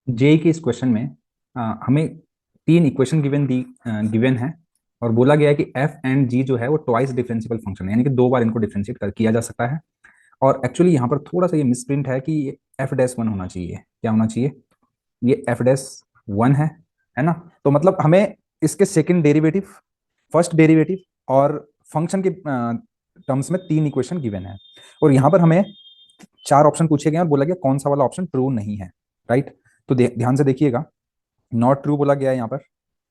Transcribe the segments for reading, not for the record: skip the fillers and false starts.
JEE के इस question में हमें तीन इक्वेशन गिवन है और बोला गया है कि एफ एंड जी जो है वो ट्वाइस डिफरेंशिएबल फंक्शन है, यानी कि दो बार इनको डिफरेंशिएट कर किया जा सकता है। और एक्चुअली यहाँ पर थोड़ा सा ये मिसप्रिंट है कि ये एफ डैश वन होना चाहिए। क्या होना चाहिए? ये एफ डैश वन है ना? तो मतलब हमें इसके सेकंड डेरिवेटिव, फर्स्ट डेरिवेटिव और फंक्शन के टर्म्स में तीन इक्वेशन गिवन है। और यहाँ पर हमें चार ऑप्शन पूछे गए और बोला गया कौन सा वाला ऑप्शन ट्रू नहीं है। राइट? तो ध्यान से देखिएगा, नॉट ट्रू बोला गया है यहाँ पर।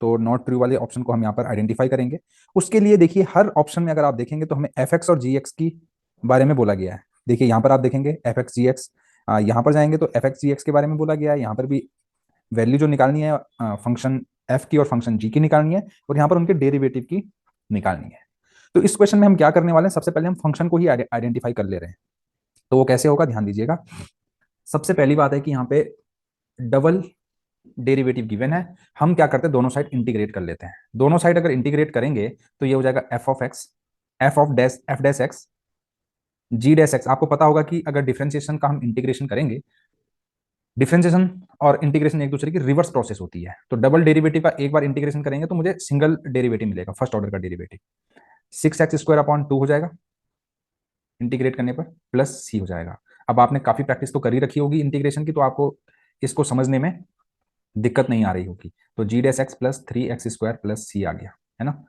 तो नॉट ट्रू वाले ऑप्शन को हम यहाँ पर आइडेंटिफाई करेंगे। उसके लिए देखिए, हर ऑप्शन में अगर आप देखेंगे तो हमें एफ एक्स और जी एक्स की बारे में बोला गया है। देखिए यहाँ पर आप देखेंगे एफ एक्स जी एक्स, यहाँ पर जाएंगे तो एफ एक्स जी एक्स के बारे में बोला गया है। यहाँ पर भी वैल्यू जो निकालनी है फंक्शन एफ की और फंक्शन जी की निकालनी है, और यहाँ पर उनके डेरिवेटिव की निकालनी है। तो इस क्वेश्चन में हम क्या करने वाले हैं, सबसे पहले हम फंक्शन को ही आइडेंटिफाई कर ले रहे हैं। तो वो कैसे होगा, ध्यान दीजिएगा। सबसे पहली बात है कि यहाँ पे डबल डेरिवेटिव गिवन है। हम क्या करते हैं, दोनों साइड इंटीग्रेट कर लेते हैं। दोनों साइड अगर इंटीग्रेट करेंगे तो ये हो जाएगा F of X, F dash X, G dash X. आपको पता होगा कि अगर डिफरेंशिएशन का हम इंटीग्रेशन करेंगे, डिफरेंशिएशन और इंटीग्रेशन एक दूसरे की रिवर्स प्रोसेस होती है। तो डबल डेरिवेटिव का एक बार इंटीग्रेशन करेंगे तो मुझे सिंगल डेरिवेटिव मिलेगा, फर्स्ट ऑर्डर का derivative. Six x square upon two हो जाएगा इंटीग्रेट करने पर, प्लस सी हो जाएगा। अब आपने काफी प्रैक्टिस तो करी रखी होगी इंटीग्रेशन की, तो आपको इसको समझने में दिक्कत नहीं आ रही होगी। तो G dash X plus three X square plus C आ गया, है ना,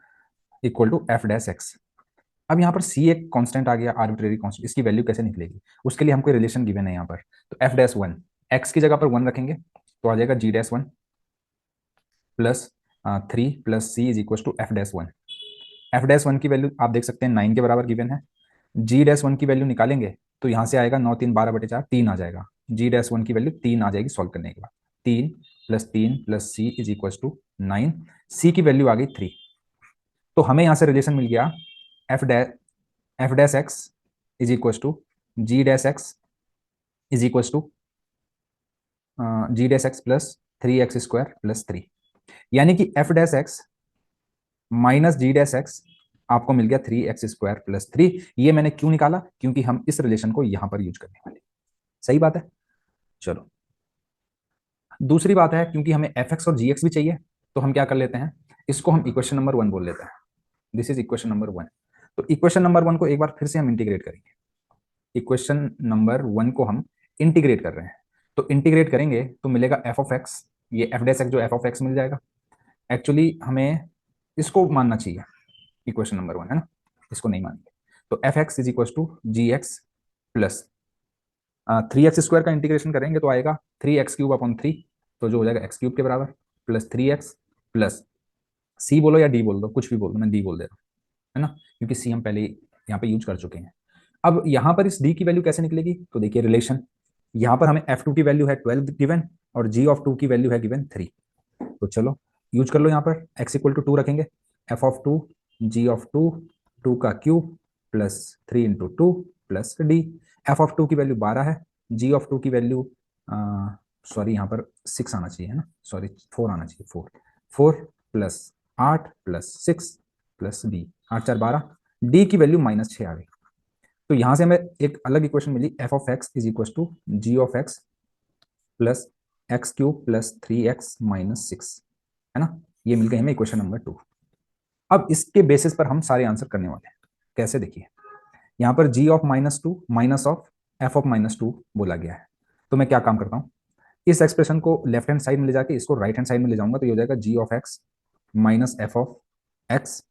equal to F dash X. अब यहाँ पर सी एक कांस्टेंट आ गया, आर्बिट्रेरी कांस्टेंट। इसकी वैल्यू कैसे निकलेगी, उसके लिए हमको रिलेशन गिवन है यहाँ पर। तो एफ डैश वन, एक्स की जगह पर वन रखेंगे तो आ जाएगा G dash one plus three plus C is equal to F dash one. F dash one की वैल्यू आप देख सकते हैं 9 के बराबर गिवन है। जी डैश वन की वैल्यू निकालेंगे तो यहाँ से आएगा 9 3 12/4, 3 आ जाएगा। जी डैश वन की वैल्यू 3 आ जाएगी सॉल्व करने के बाद। 3 plus C is equal to 9। C की वैल्यू आ गई 3। तो हमें यहाँ से रिलेशन मिल गया F dash X is equal to G dash X is equal to G dash X plus three X square plus three. यानी कि F dash X minus G dash X आपको मिल गया three X square plus three. ये मैंने क्यों निकाला, क्योंकि हम इस रिलेशन को यहां पर यूज करने वाले। सही बात है। चलो, दूसरी बात है, क्योंकि हमें एफ एक्स और जी एक्स भी चाहिए, तो हम क्या कर लेते हैं, इसको हम इक्वेशन नंबर वन बोल लेते हैं। This is equation number one. तो इक्वेशन नंबर वन को एक बार फिर से हम इंटीग्रेट करेंगे। इक्वेशन नंबर वन को हम इंटीग्रेट कर रहे हैं। तो इंटीग्रेट करेंगे तो मिलेगा एफ ऑफ एक्स, ये एफ डैश एक्स जो एफ ऑफ एक्स मिल जाएगा। एक्चुअली हमें इसको मानना चाहिए, इक्वेशन नंबर वन है ना, इसको नहीं मानेंगे। तो F X is equal to G X plus three X square का इंटीग्रेशन करेंगे तो आएगा three X cube upon three, तो जो हो जाएगा एक्स क्यूब के बराबर, plus three X plus C बोलो या डी बोल दो, कुछ भी बोल दो, मैं डी बोल दे रहा हूँ, है ना, क्योंकि सी हम पहले यहाँ पे यूज कर चुके हैं। अब यहाँ पर इस डी की वैल्यू कैसे निकलेगी, तो देखिए रिलेशन, यहाँ पर हमें एफ टू की वैल्यू है 12 गिवन और जी ऑफ टू की वैल्यू है गिवन 3। तो चलो यूज कर लो, यहाँ पर एक्स इक्वल टू टू रखेंगे, F of two G of two, two का cube plus three into two plus D. F of two की वैल्यू 12 है, जी ऑफ टू की वैल्यू सॉरी यहाँ पर 6 आना चाहिए, है ना, सॉरी 4 आना चाहिए, 4। 4 plus 8 plus 6 plus D, 8 4 12, D की वैल्यू -6 आ गई। तो यहां से हमें एक अलग इक्वेशन मिली, F of X is equal to G of X plus X cube plus three X minus six, है ना, ये मिल गई हमें इक्वेशन नंबर टू। अब इसके बेसिस पर हम सारे आंसर करने वाले हैं। कैसे, देखिए यहाँ पर G of -2 minus of F of -2 बोला गया है। तो मैं क्या काम करता हूँ, इस एक्सप्रेशन को लेफ्ट हैंड साइड में ले जाके इसको राइट हैंड साइड में ले जाऊंगा, तो ये हो जाएगा G of X minus F of X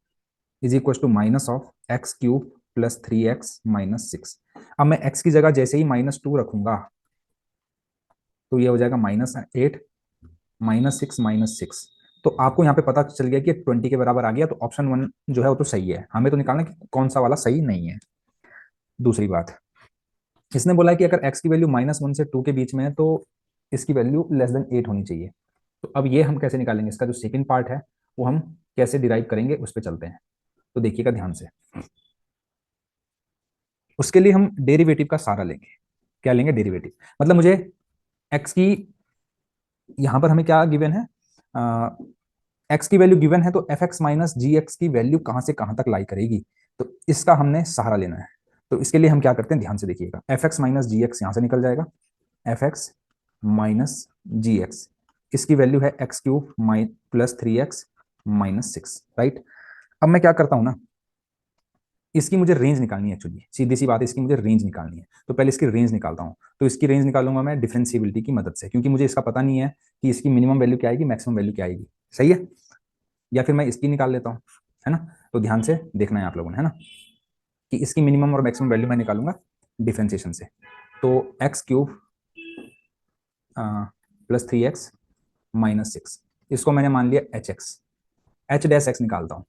is equal to minus of X cube plus three X minus six. अब मैं एक्स की जगह जैसे ही -2 रखूंगा तो ये हो जाएगा -8 -6 तो आपको यहाँ पे पता चल गया कि 20 के बराबर आ गया। तो ऑप्शन वन जो है वो तो सही है, हमें तो निकालना कि कौन सा वाला सही नहीं है। दूसरी बात, इसने बोला है कि अगर x की वैल्यू -1 से 2 के बीच में है तो इसकी वैल्यू लेस देन 8 होनी चाहिए। तो अब ये हम कैसे निकालेंगे, इसका जो सेकंड पार्ट है वो हम कैसे डिराइव करेंगे उस पर चलते हैं। तो देखिएगा ध्यान से, उसके लिए हम डेरिवेटिव का सहारा लेंगे। क्या लेंगे, डेरिवेटिव। मतलब मुझे x की, यहां पर हमें क्या गिवन है, x की वैल्यू गिवन है, तो F x minus G x की वैल्यू कहां से कहां तक लाई करेगी, तो इसका हमने सहारा लेना है। तो इसके लिए हम क्या करते हैं, ध्यान से देखिएगा, F x minus G x यहां से निकल जाएगा, F x minus G x, इसकी वैल्यू है x cube plus 3x minus 6, right. अब मैं क्या करता हूं ना, इसकी मुझे रेंज निकालनी है, एक्चुअली सीधी सी बात है, इसकी मुझे रेंज निकालनी है। तो पहले इसकी रेंज निकालता हूं। तो इसकी रेंज निकालूंगा मैं डिफरेंशिएबिलिटी की मदद से, क्योंकि मुझे इसका पता नहीं है कि इसकी मिनिमम वैल्यू क्या आएगी, मैक्सिमम वैल्यू क्या आएगी, सही है। या फिर मैं इसकी निकाल लेता हूँ, है ना। तो ध्यान से देखना है आप लोगों ने, है ना, कि इसकी मिनिमम और मैक्सिमम वैल्यू मैं निकालूंगा डिफरेंशिएशन से। तो x cube plus 3x minus 6, इसको मैंने मान लिया H x. H dash x निकालता हूँ,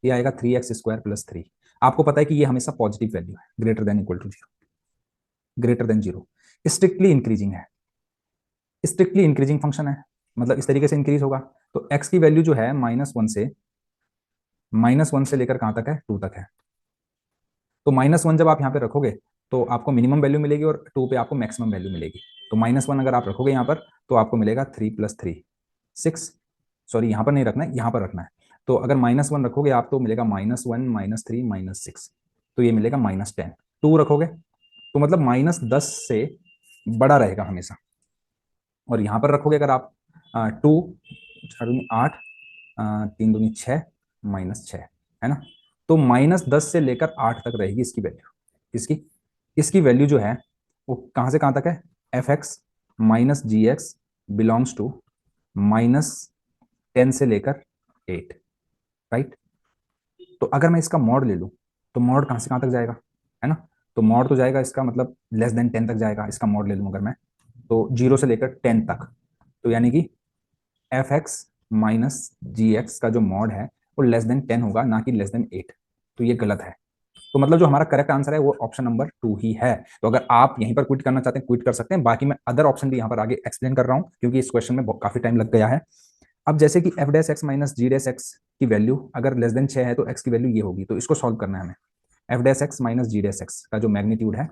ये आएगा 3x² प्लस 3। आपको पता है कि ये हमेशा पॉजिटिव वैल्यू है, greater than equal to zero, greater than zero. Strictly increasing है, स्ट्रिक्टली इंक्रीजिंग फंक्शन है, मतलब इस तरीके से इंक्रीज होगा। तो x की वैल्यू जो है -1 से लेकर कहां तक है, 2 तक है। तो -1 जब आप यहाँ पे रखोगे तो आपको मिनिमम वैल्यू मिलेगी और 2 पे आपको मैक्सिमम वैल्यू मिलेगी। तो -1 अगर आप रखोगे यहाँ पर तो आपको मिलेगा 3 + 3 6, सॉरी यहाँ पर नहीं रखना है, यहाँ पर रखना है। तो अगर -1 रखोगे आप तो मिलेगा -1 -3 -6, तो ये मिलेगा -10। 2 रखोगे तो मतलब -10 से बड़ा रहेगा हमेशा। और यहाँ पर रखोगे अगर आप 2, 8, 3 दूनी 6 -6, है ना। तो -10 से लेकर 8 तक रहेगी इसकी वैल्यू। इसकी इसकी वैल्यू जो है वो कहाँ से कहाँ तक है, f(x minus G X belongs to -10 से लेकर 8, राइट। तो अगर मैं इसका मॉड ले लूँ तो मॉड कहाँ से कहाँ तक जाएगा, है ना। तो मॉड तो जाएगा इसका मतलब <10 तक जाएगा, इसका मॉड ले लूँ अगर मैं, तो 0 से लेकर 10 तक। तो यानी कि f(x माइनस जी एक्स का जो मॉड है वो <10 होगा, ना कि <8। तो ये गलत है। तो मतलब जो हमारा करेक्ट आंसर है वो ऑप्शन नंबर 2 ही है। तो अगर आप यहीं पर क्विट करना चाहते हैं क्विट कर सकते हैं, बाकी मैं अदर ऑप्शन भी यहाँ पर आगे एक्सप्लेन कर रहा हूँ, क्योंकि इस क्वेश्चन में काफी टाइम लग गया है। अब जैसे कि f(x माइनस जी एक्स की वैल्यू अगर <6 है तो x की वैल्यू ये होगी, तो इसको सॉल्व करना है हमें। f(x माइनस जी एक्स का जो मैग्नीट्यूड है,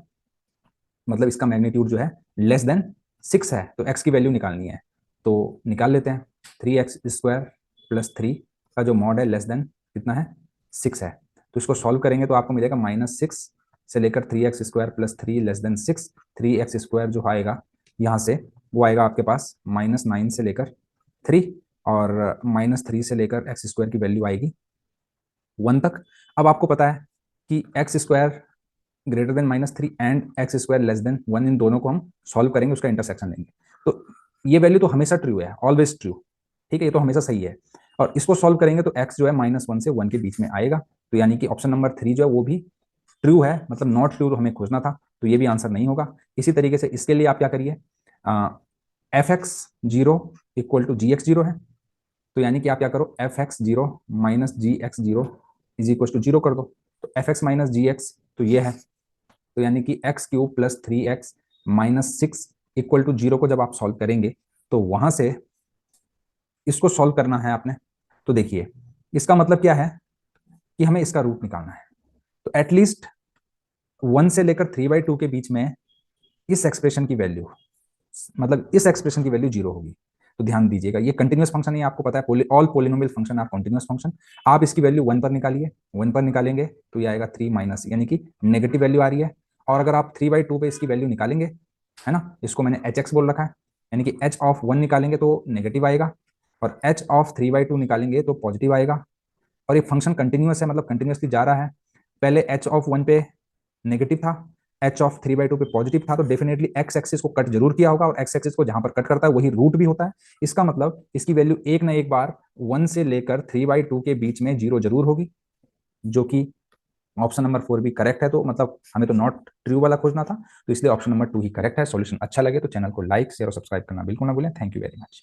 मतलब इसका मैग्नीट्यूड जो है <6 है, तो x की वैल्यू निकालनी है। तो निकाल लेते हैं। 3x² प्लस 3 का जो मॉड है कितना है, 6 है। तो इसको सॉल्व करेंगे तो आपको मिलेगा -6 से लेकर 3x² प्लस 3 <6। 3x² जो आएगा यहाँ से वो आएगा आपके पास -9 से लेकर 3, और -3 से लेकर x² की वैल्यू आएगी 1 तक। अब आपको पता है कि x² greater than -3 and x² less than 1, इन दोनों को हम सॉल्व करेंगे, उसका इंटरसेक्शन लेंगे। तो ये वैल्यू तो हमेशा ट्रू है, ऑलवेज ट्रू, ठीक है, ये तो हमेशा सही है। और इसको सॉल्व करेंगे तो x जो है -1 से 1 के बीच में आएगा। तो यानी कि ऑप्शन नंबर 3 जो है वो भी ट्रू है, मतलब नॉट ट्रू हमें खोजना था, तो ये भी आंसर नहीं होगा। इसी तरीके से इसके लिए आप क्या करिए, f(x0 = gx0 है, तो यानी कि आप क्या करो, f(x0 माइनस gx0 = 0 कर दो। तो f(x माइनस gx तो ये है, तो यानी कि x³ प्लस 3x माइनस 6 = 0 को जब आप सॉल्व करेंगे तो वहां से इसको सॉल्व करना है आपने। तो देखिए इसका मतलब क्या है कि हमें इसका रूट निकालना है। तो एटलीस्ट 1 से लेकर 3/2 के बीच में इस एक्सप्रेशन की वैल्यू, मतलब इस एक्सप्रेशन की वैल्यू 0 होगी। तो ध्यान दीजिएगा, ये कंटिन्यूअस फंक्शन है, आपको पता है all polynomial function are continuous function. आप इसकी वैल्यू 1 पर निकालिए, 1 पर निकालेंगे तो ये आएगा 3 माइनस, यानी कि नेगेटिव वैल्यू आ रही है। और अगर आप 3/2 पे इसकी वैल्यू निकालेंगे, है ना, इसको मैंने एच एक्स बोल रखा है, यानी कि एच ऑफ 1 निकालेंगे तो नेगेटिव आएगा, और एच ऑफ 3/2 निकालेंगे तो पॉजिटिव आएगा। और ये फंक्शन कंटिन्यूअस है, मतलब कंटिन्यूअसली जा रहा है। पहले एच ऑफ 1 पे नेगेटिव था, एच ऑफ 3/2 पे पॉजिटिव था, तो डेफिनेटली एक्स एक्सिस को कट जरूर किया होगा, और एक्स एक्सिस को जहां पर कट करता है वही रूट भी होता है। इसका मतलब इसकी वैल्यू एक ना एक बार 1 से लेकर 3/2 के बीच में 0 जरूर होगी, जो कि ऑप्शन नंबर 4 भी करेक्ट है। तो मतलब हमें तो नॉट ट्रू वाला खोजना था, तो इसलिए ऑप्शन नंबर 2 ही करेक्ट है। सॉल्यूशन अच्छा लगे तो चैनल को लाइक शेयर और सब्सक्राइब करना बिल्कुल ना भूलें। Thank you very much.